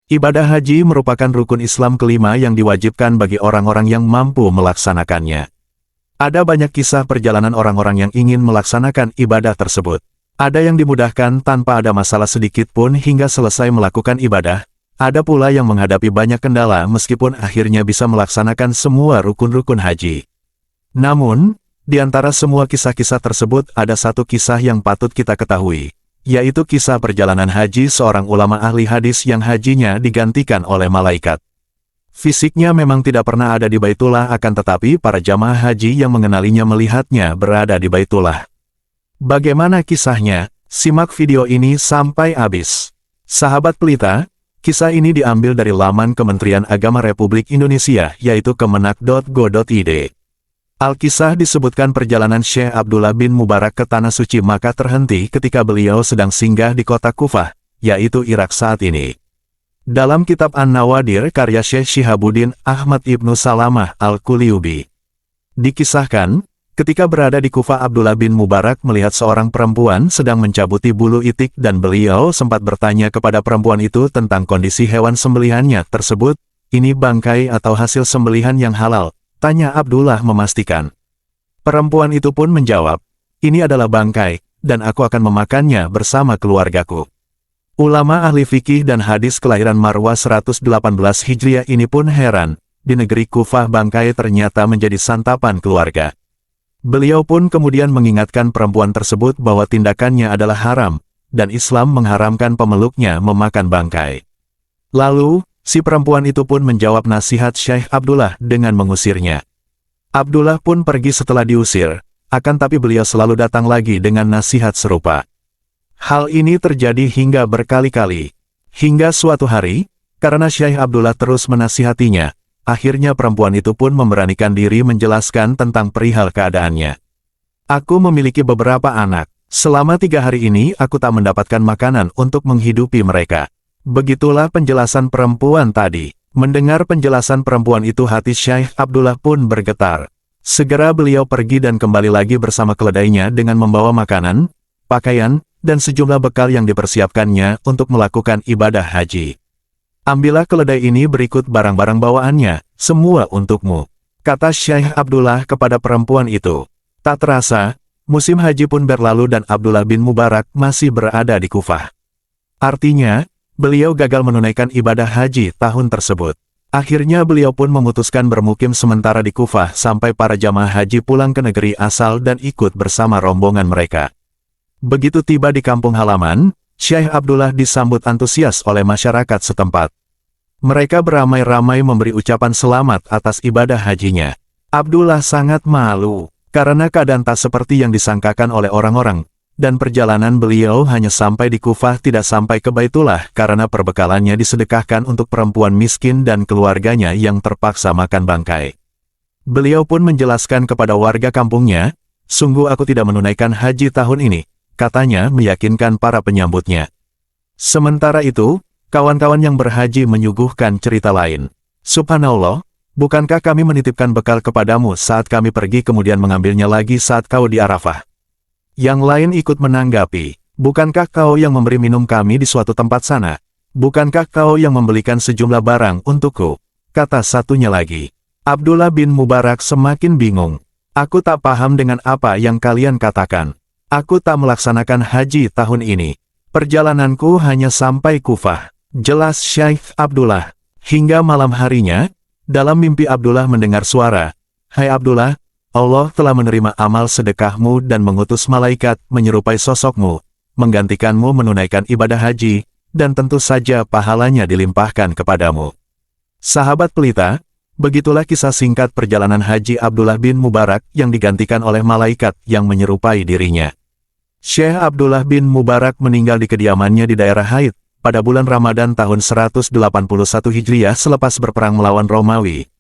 Ibadah haji merupakan rukun Islam kelima yang diwajibkan bagi orang-orang yang mampu melaksanakannya. Ada banyak kisah perjalanan orang-orang yang ingin melaksanakan ibadah tersebut. Ada yang dimudahkan tanpa ada masalah sedikit pun hingga selesai melakukan ibadah. Ada pula yang menghadapi banyak kendala meskipun akhirnya bisa melaksanakan semua rukun-rukun haji. Namun, di antara semua kisah-kisah tersebut ada satu kisah yang patut kita ketahui, yaitu kisah perjalanan haji seorang ulama ahli hadis yang hajinya digantikan oleh malaikat. Fisiknya memang tidak pernah ada di Baitullah, akan tetapi para jamaah haji yang mengenalinya melihatnya berada di Baitullah. Bagaimana kisahnya? Simak video ini sampai habis. Sahabat pelita, kisah ini diambil dari laman Kementerian Agama Republik Indonesia, yaitu kemenak.go.id. Al-Kisah disebutkan perjalanan Syekh Abdullah bin Mubarak ke Tanah Suci Makkah terhenti ketika beliau sedang singgah di kota Kufah, yaitu Irak saat ini. Dalam kitab An-Nawadir karya Syekh Syihabuddin Ahmad Ibnu Salamah Al-Kuliubi, dikisahkan, ketika berada di Kufah Abdullah bin Mubarak melihat seorang perempuan sedang mencabuti bulu itik dan beliau sempat bertanya kepada perempuan itu tentang kondisi hewan sembelihannya tersebut, ini bangkai atau hasil sembelihan yang halal? Tanya Abdullah memastikan. Perempuan itu pun menjawab, ini adalah bangkai, dan aku akan memakannya bersama keluargaku. Ulama ahli fikih dan hadis kelahiran Marwah 118 Hijriah ini pun heran, di negeri Kufah bangkai ternyata menjadi santapan keluarga. Beliau pun kemudian mengingatkan perempuan tersebut bahwa tindakannya adalah haram, dan Islam mengharamkan pemeluknya memakan bangkai. Lalu, si perempuan itu pun menjawab nasihat Syekh Abdullah dengan mengusirnya. Abdullah pun pergi setelah diusir, akan tapi beliau selalu datang lagi dengan nasihat serupa. Hal ini terjadi hingga berkali-kali. Hingga suatu hari, karena Syekh Abdullah terus menasihatinya, akhirnya perempuan itu pun memberanikan diri menjelaskan tentang perihal keadaannya. Aku memiliki beberapa anak. Selama 3 hari ini aku tak mendapatkan makanan untuk menghidupi mereka. Begitulah penjelasan perempuan tadi. Mendengar penjelasan perempuan itu hati Syekh Abdullah pun bergetar. Segera beliau pergi dan kembali lagi bersama keledainya dengan membawa makanan, pakaian, dan sejumlah bekal yang dipersiapkannya untuk melakukan ibadah haji. Ambillah keledai ini berikut barang-barang bawaannya, semua untukmu, kata Syekh Abdullah kepada perempuan itu. Tak terasa, musim haji pun berlalu dan Abdullah bin Mubarak masih berada di Kufah. Artinya, beliau gagal menunaikan ibadah haji tahun tersebut. Akhirnya beliau pun memutuskan bermukim sementara di Kufah sampai para jamaah haji pulang ke negeri asal dan ikut bersama rombongan mereka. Begitu tiba di kampung halaman, Syekh Abdullah disambut antusias oleh masyarakat setempat. Mereka beramai-ramai memberi ucapan selamat atas ibadah hajinya. Abdullah sangat malu, karena keadaan tak seperti yang disangkakan oleh orang-orang, dan perjalanan beliau hanya sampai di Kufah tidak sampai ke Baitullah karena perbekalannya disedekahkan untuk perempuan miskin dan keluarganya yang terpaksa makan bangkai. Beliau pun menjelaskan kepada warga kampungnya, sungguh aku tidak menunaikan haji tahun ini, katanya meyakinkan para penyambutnya. Sementara itu, kawan-kawan yang berhaji menyuguhkan cerita lain. Subhanallah, bukankah kami menitipkan bekal kepadamu saat kami pergi kemudian mengambilnya lagi saat kau di Arafah? Yang lain ikut menanggapi, bukankah kau yang memberi minum kami di suatu tempat sana? Bukankah kau yang membelikan sejumlah barang untukku? Kata satunya lagi. Abdullah bin Mubarak semakin bingung. Aku tak paham dengan apa yang kalian katakan. Aku tak melaksanakan haji tahun ini. Perjalananku hanya sampai Kufah. Jelas Syekh Abdullah. Hingga malam harinya, dalam mimpi Abdullah mendengar suara. Hai Abdullah, Allah telah menerima amal sedekahmu dan mengutus malaikat menyerupai sosokmu, menggantikanmu menunaikan ibadah haji, dan tentu saja pahalanya dilimpahkan kepadamu. Sahabat pelita, begitulah kisah singkat perjalanan haji Abdullah bin Mubarak yang digantikan oleh malaikat yang menyerupai dirinya. Syekh Abdullah bin Mubarak meninggal di kediamannya di daerah Haid, pada bulan Ramadan tahun 181 Hijriah selepas berperang melawan Romawi.